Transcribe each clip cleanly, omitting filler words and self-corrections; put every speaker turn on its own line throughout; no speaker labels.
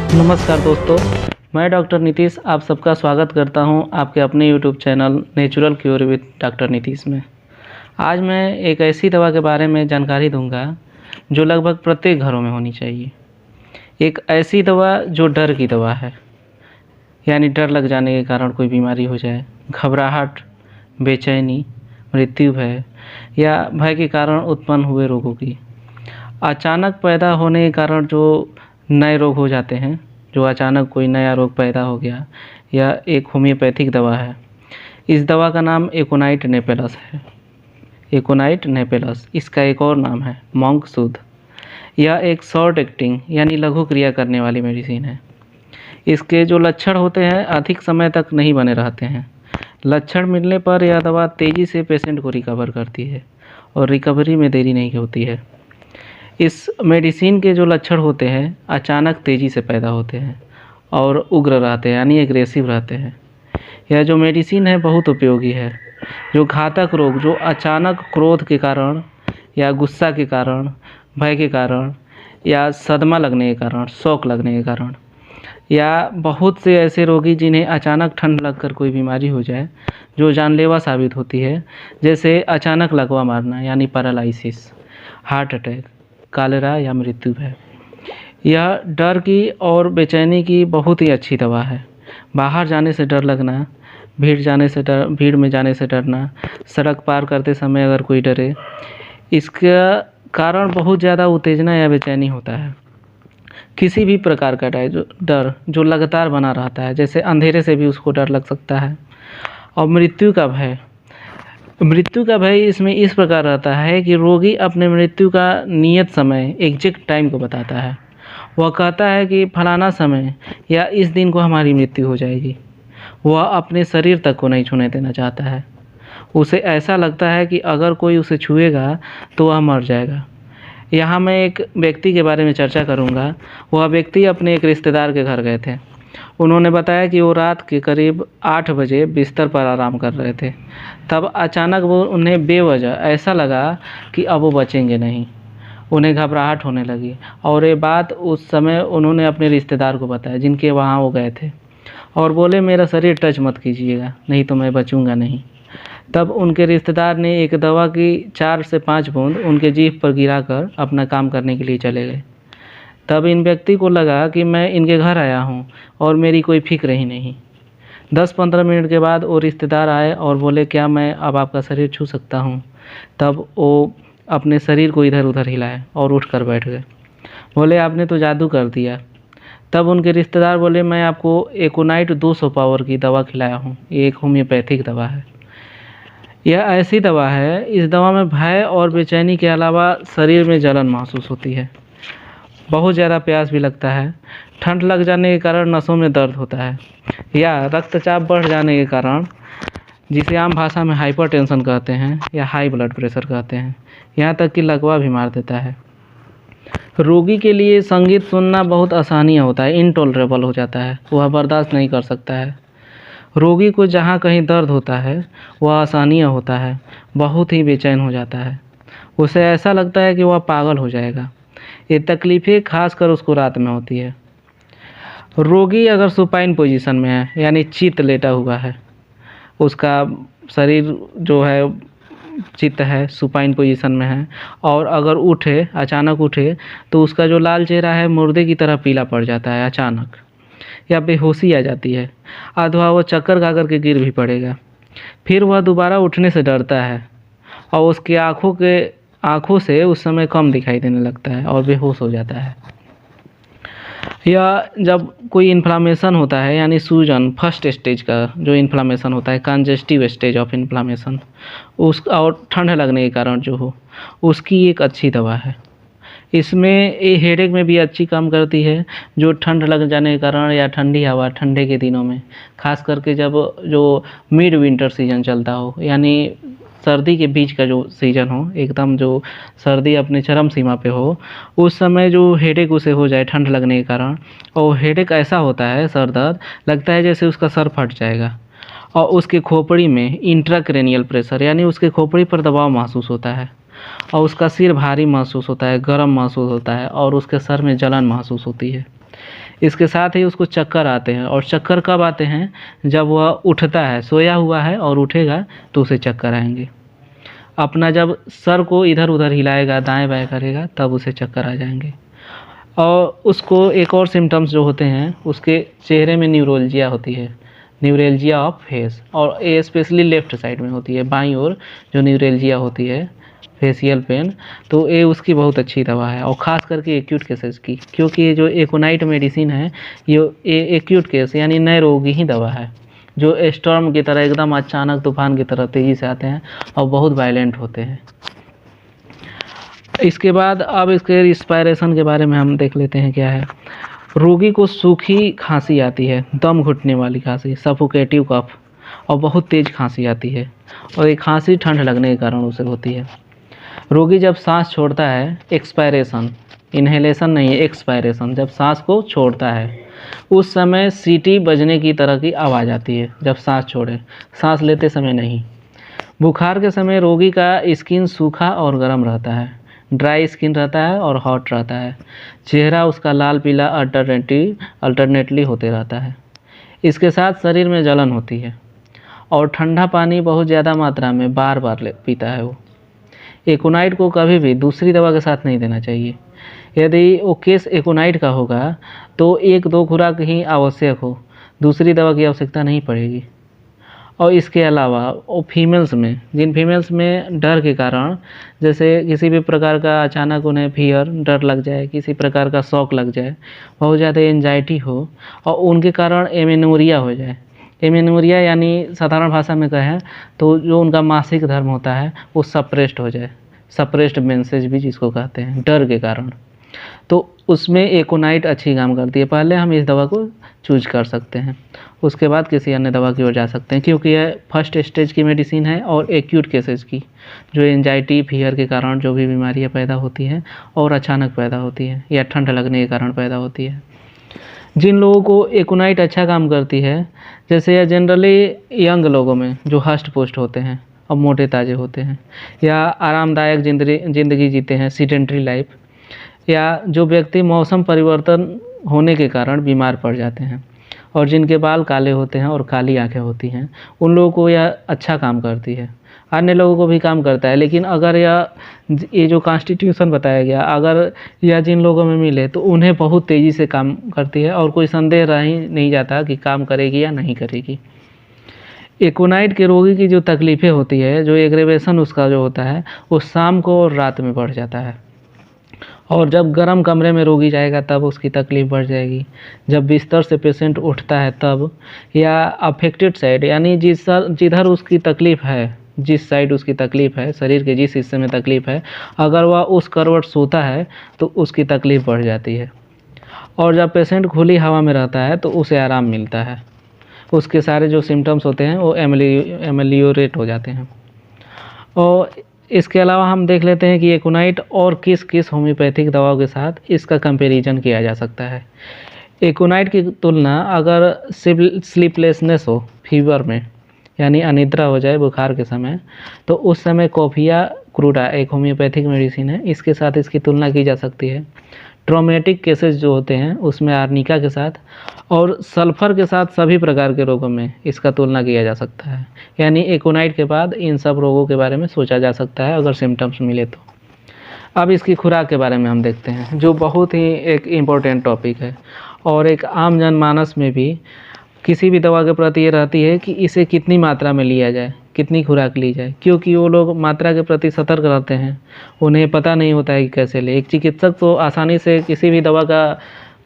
नमस्कार दोस्तों, मैं डॉक्टर नीतीश आप सबका स्वागत करता हूं आपके अपने YouTube channel natural cure with doctor Nitish में। आज मैं एक ऐसी दवा के बारे में जानकारी दूंगा जो लगभग प्रत्येक घरों में होनी चाहिए। एक ऐसी दवा जो डर की दवा है, यानी डर लग जाने के कारण कोई बीमारी हो जाए, घबराहट, बेचैनी, मृत्यु भय या भय के कारण उत्पन्न हुए रोगों की, अचानक पैदा होने के कारण जो नए रोग हो जाते हैं, जो अचानक कोई नया रोग पैदा हो गया, या एक होम्योपैथिक दवा है। इस दवा का नाम एकोनाइट नेपेलस है। एकोनाइट नेपेलस इसका एक और नाम है मॉन्क सूद। यह एक शॉर्ट एक्टिंग यानी लघु क्रिया करने वाली मेडिसिन है। इसके जो लक्षण होते हैं अधिक समय तक नहीं बने रहते हैं। लक्षण मिलने पर यह दवा तेज़ी से पेशेंट को रिकवर करती है और रिकवरी में देरी नहीं होती है। इस मेडिसिन के जो लक्षण होते हैं अचानक तेज़ी से पैदा होते हैं और उग्र रहते हैं, यानी एग्रेसिव रहते हैं। यह जो मेडिसिन है बहुत उपयोगी है। जो घातक रोग जो अचानक क्रोध के कारण या गुस्सा के कारण, भय के कारण या सदमा लगने के कारण, शॉक लगने के कारण, या बहुत से ऐसे रोगी जिन्हें अचानक ठंड लगकर कोई बीमारी हो जाए जो जानलेवा साबित होती है, जैसे अचानक लकवा मारना यानी पैरालिसिस, हार्ट अटैक, कॉलेरा या मृत्यु भय। यह डर की और बेचैनी की बहुत ही अच्छी दवा है। बाहर जाने से डर लगना, भीड़ में जाने से डरना, सड़क पार करते समय अगर कोई डरे, इसका कारण बहुत ज़्यादा उत्तेजना या बेचैनी होता है। किसी भी प्रकार का डर जो लगातार बना रहता है, जैसे अंधेरे से भी उसको डर लग सकता है। और मृत्यु का भय इसमें इस प्रकार रहता है कि रोगी अपने मृत्यु का नियत समय, एग्जैक्ट टाइम को बताता है। वह कहता है कि फलाना समय या इस दिन को हमारी मृत्यु हो जाएगी। वह अपने शरीर तक को नहीं छूने देना चाहता है। उसे ऐसा लगता है कि अगर कोई उसे छुएगा तो वह मर जाएगा। यहाँ मैं एक व्यक्ति के बारे में चर्चा करूँगा। वह व्यक्ति अपने एक रिश्तेदार के घर गए थे। उन्होंने बताया कि वो रात के करीब 8 बजे बिस्तर पर आराम कर रहे थे। तब अचानक उन्हें बेवजह ऐसा लगा कि अब वो बचेंगे नहीं। उन्हें घबराहट होने लगी और ये बात उस समय उन्होंने अपने रिश्तेदार को बताया जिनके वहाँ वो गए थे, और बोले मेरा शरीर टच मत कीजिएगा, नहीं तो मैं बचूँगा नहीं। तब उनके रिश्तेदार ने एक दवा की 4 से 5 बूंद उनके जीभ पर गिराकर अपना काम करने के लिए चले गए। तब इन व्यक्ति को लगा कि मैं इनके घर आया हूँ और मेरी कोई फिक्र ही नहीं। 10-15 मिनट के बाद वो रिश्तेदार आए और बोले क्या मैं अब आपका शरीर छू सकता हूँ? तब वो अपने शरीर को इधर उधर हिलाए और उठकर बैठ गए। बोले आपने तो जादू कर दिया। तब उनके रिश्तेदार बोले मैं आपको एकोनाइट 200 पावर की दवा खिलाया हूँ। ये एक होम्योपैथिक दवा है। यह ऐसी दवा है, इस दवा में भय और बेचैनी के अलावा शरीर में जलन महसूस होती है। बहुत ज़्यादा प्यास भी लगता है। ठंड लग जाने के कारण नसों में दर्द होता है, या रक्तचाप बढ़ जाने के कारण, जिसे आम भाषा में हाइपरटेंशन कहते हैं या हाई ब्लड प्रेशर कहते हैं, यहाँ तक कि लकवा भी मार देता है। रोगी के लिए संगीत सुनना बहुत आसानी होता है, इनटॉलरेबल हो जाता है, वह बर्दाश्त नहीं कर सकता है। रोगी को जहाँ कहीं दर्द होता है वह असहनीय होता है, बहुत ही बेचैन हो जाता है। उसे ऐसा लगता है कि वह पागल हो जाएगा। ये तकलीफ़ें खासकर उसको रात में होती है। रोगी अगर सुपाइन पोजीशन में है, यानी चित लेटा हुआ है, उसका शरीर जो है चित है, सुपाइन पोजीशन में है, और अगर उठे, अचानक उठे, तो उसका जो लाल चेहरा है मुर्दे की तरह पीला पड़ जाता है अचानक, या बेहोशी आ जाती है, अथवा वो चक्कर खा कर के गिर भी पड़ेगा। फिर वह दोबारा उठने से डरता है और उसकी आँखों से उस समय कम दिखाई देने लगता है और बेहोश हो जाता है। या जब कोई इन्फ्लामेशन होता है, यानी सूजन, फर्स्ट स्टेज का जो इन्फ्लामेशन होता है, कंजेस्टिव स्टेज ऑफ इन्फ्लामेशन, उस और ठंड लगने के कारण जो हो, उसकी एक अच्छी दवा है। इसमें ये हेडेक में भी अच्छी काम करती है। जो ठंड लग जाने के कारण या ठंडी हवा ठंडे के दिनों में, खास करके जब जो मिड विंटर सीजन चलता हो, यानी सर्दी के बीच का जो सीज़न हो, एकदम जो सर्दी अपने चरम सीमा पे हो, उस समय जो हेडेक उसे हो जाए ठंड लगने के कारण, और हेडेक ऐसा होता है, सर दर्द लगता है जैसे उसका सर फट जाएगा, और उसके खोपड़ी में इंट्राक्रेनियल प्रेशर, यानी उसके खोपड़ी पर दबाव महसूस होता है, और उसका सिर भारी महसूस होता है, गर्म महसूस होता है, और उसके सर में जलन महसूस होती है। इसके साथ ही उसको चक्कर आते हैं, और चक्कर कब आते हैं? जब वह उठता है, सोया हुआ है और उठेगा तो उसे चक्कर आएंगे। अपना जब सर को इधर उधर हिलाएगा, दाएं बाएं करेगा, तब उसे चक्कर आ जाएंगे। और उसको एक और सिम्टम्स जो होते हैं, उसके चेहरे में न्यूरोल्जिया होती है, न्यूरेल्जिया ऑफ फेस, और ये स्पेशली लेफ़्ट साइड में होती है, बाईं ओर जो न्यूरेल्जिया होती है, फेशियल पेन, तो ये उसकी बहुत अच्छी दवा है, और ख़ास करके एक्यूट केसेस की, क्योंकि ये जो एकोनाइट मेडिसिन है ये एक्यूट केस यानी नए रोगी ही दवा है, जो स्टॉर्म की तरह एकदम अचानक तूफान की तरह तेज़ी से आते हैं और बहुत वायलेंट होते हैं। इसके बाद अब इसके रिस्पायरेशन के बारे में हम देख लेते हैं क्या है। रोगी को सूखी खांसी आती है, दम घुटने वाली खांसी, सफोकेटिव कफ, और बहुत तेज़ खांसी आती है, और ये खांसी ठंड लगने के कारण उसे होती है। रोगी जब सांस छोड़ता है, एक्सपायरेशन, इन्हेलेशन नहीं है, एक्सपायरेशन, जब सांस को छोड़ता है उस समय सीटी बजने की तरह की आवाज़ आती है जब सांस छोड़े, सांस लेते समय नहीं। बुखार के समय रोगी का स्किन सूखा और गर्म रहता है, ड्राई स्किन रहता है और हॉट रहता है। चेहरा उसका लाल पीला अल्टरनेटली होते रहता है। इसके साथ शरीर में जलन होती है, और ठंडा पानी बहुत ज़्यादा मात्रा में बार बार पीता है वो। एकोनाइट को कभी भी दूसरी दवा के साथ नहीं देना चाहिए। यदि वो केस एकोनाइट का होगा तो 1-2 खुराक ही आवश्यक हो, दूसरी दवा की आवश्यकता नहीं पड़ेगी। और इसके अलावा वो फीमेल्स में, जिन फीमेल्स में डर के कारण, जैसे किसी भी प्रकार का अचानक उन्हें फियर, डर लग जाए, किसी प्रकार का शौक लग जाए, बहुत ज़्यादा एंजाइटी हो, और उनके कारण एमेनोरिया हो जाए। एमेनोरिया यानी साधारण भाषा में कहें तो जो उनका मासिक धर्म होता है वो सप्रेस्ड हो जाए, सप्रेस्ड मेंसेज भी जिसको कहते हैं, डर के कारण, तो उसमें एकोनाइट अच्छी काम करती है। पहले हम इस दवा को चूज कर सकते हैं, उसके बाद किसी अन्य दवा की ओर जा सकते हैं, क्योंकि यह फर्स्ट स्टेज की मेडिसिन है और एक्यूट केसेस की, जो एंजाइटी फियर के कारण जो भी बीमारियां पैदा होती हैं और अचानक पैदा होती हैं या ठंड लगने के कारण पैदा होती है। जिन लोगों को एकोनाइट अच्छा काम करती है, जैसे यह जनरली यंग लोगों में जो हष्ट पुष्ट होते हैं और मोटे ताजे होते हैं, या आरामदायक ज़िंदगी जीते हैं, सीडेंट्री लाइफ, या जो व्यक्ति मौसम परिवर्तन होने के कारण बीमार पड़ जाते हैं, और जिनके बाल काले होते हैं और काली आंखें होती हैं, उन लोगों को यह अच्छा काम करती है। अन्य लोगों को भी काम करता है, लेकिन अगर ये जो कॉन्स्टिट्यूशन बताया गया, अगर यह जिन लोगों में मिले तो उन्हें बहुत तेज़ी से काम करती है, और कोई संदेह रह ही नहीं जाता कि काम करेगी या नहीं करेगी। एकोनाइट के रोगी की जो तकलीफ़ें होती है, जो एग्रेवेशन उसका जो होता है, वो शाम को और रात में बढ़ जाता है, और जब गर्म कमरे में रोगी जाएगा तब उसकी तकलीफ़ बढ़ जाएगी। जब बिस्तर से पेशेंट उठता है तब, या अफेक्टेड साइड यानी जिधर उसकी तकलीफ़ है, जिस साइड उसकी तकलीफ़ है, शरीर के जिस हिस्से में तकलीफ़ है, अगर वह उस करवट सोता है तो उसकी तकलीफ़ बढ़ जाती है। और जब पेशेंट खुली हवा में रहता है तो उसे आराम मिलता है, उसके सारे जो सिम्टम्स होते हैं वो एमेलियोरेट हो जाते हैं। और इसके अलावा हम देख लेते हैं कि एकोनाइट और किस किस होम्योपैथिक दवाओं के साथ इसका कंपैरिजन किया जा सकता है। एकोनाइट की तुलना अगर स्लीपलेसनेस हो, फीवर में, यानी अनिद्रा हो जाए बुखार के समय, तो उस समय कॉफिया क्रूडा एक होम्योपैथिक मेडिसिन है, इसके साथ इसकी तुलना की जा सकती है। ट्रॉमेटिक केसेस जो होते हैं उसमें आर्निका के साथ, और सल्फ़र के साथ सभी प्रकार के रोगों में इसका तुलना किया जा सकता है। यानी एकोनाइट के बाद इन सब रोगों के बारे में सोचा जा सकता है अगर सिम्टम्स मिले तो। अब इसकी खुराक के बारे में हम देखते हैं, जो बहुत ही एक इम्पोर्टेंट टॉपिक है, और एक आम जनमानस में भी किसी भी दवा के प्रति ये रहती है कि इसे कितनी मात्रा में लिया जाए, कितनी खुराक ली जाए, क्योंकि वो लोग मात्रा के प्रति सतर्क रहते हैं, उन्हें पता नहीं होता है कि कैसे ले। एक चिकित्सक तो आसानी से किसी भी दवा का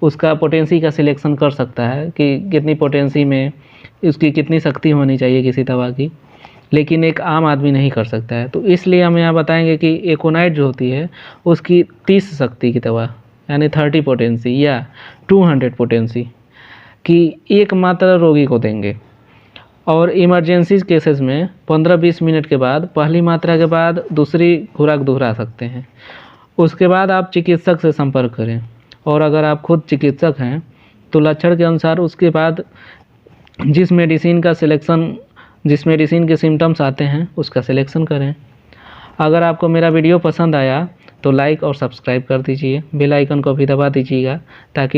उसका पोटेंसी का सिलेक्शन कर सकता है कि कितनी पोटेंसी में उसकी कितनी शक्ति होनी चाहिए किसी दवा की, लेकिन एक आम आदमी नहीं कर सकता है। तो इसलिए हम यहाँ बताएंगे कि एकोनाइट जो होती है उसकी 30 शक्ति की दवा, यानी 30 पोटेंसी या 200 पोटेंसी की एक मात्रा रोगी को देंगे, और इमरजेंसी केसेस में 15-20 मिनट के बाद पहली मात्रा के बाद दूसरी खुराक दोहरा सकते हैं। उसके बाद आप चिकित्सक से संपर्क करें, और अगर आप खुद चिकित्सक हैं तो लक्षण के अनुसार उसके बाद जिस मेडिसिन के सिम्टम्स आते हैं उसका सिलेक्शन करें। अगर आपको मेरा वीडियो पसंद आया तो लाइक और सब्सक्राइब कर दीजिए, बेल आइकन को भी दबा दीजिएगा ताकि